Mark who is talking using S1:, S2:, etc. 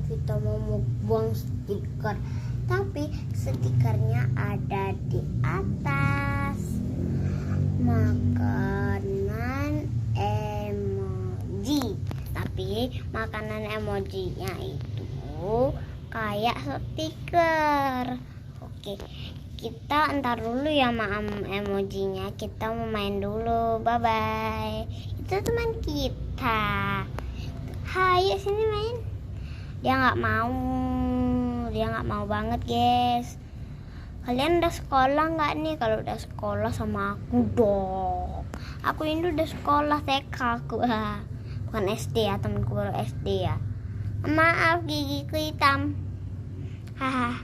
S1: kita mau buang stiker, tapi stikernya ada di atas. Makanan emoji, tapi makanan emojinya itu kayak stiker. Oke, kita entar dulu ya emojinya, kita mau main dulu. Bye bye. Itu teman kita. Hayo sini main. Dia nggak mau banget guys. Kalian udah sekolah nggak nih? Kalau udah sekolah sama aku dong. Aku ini udah sekolah TK aku. Bukan SD ya, temanku baru SD ya. Maaf gigiku hitam. Haha.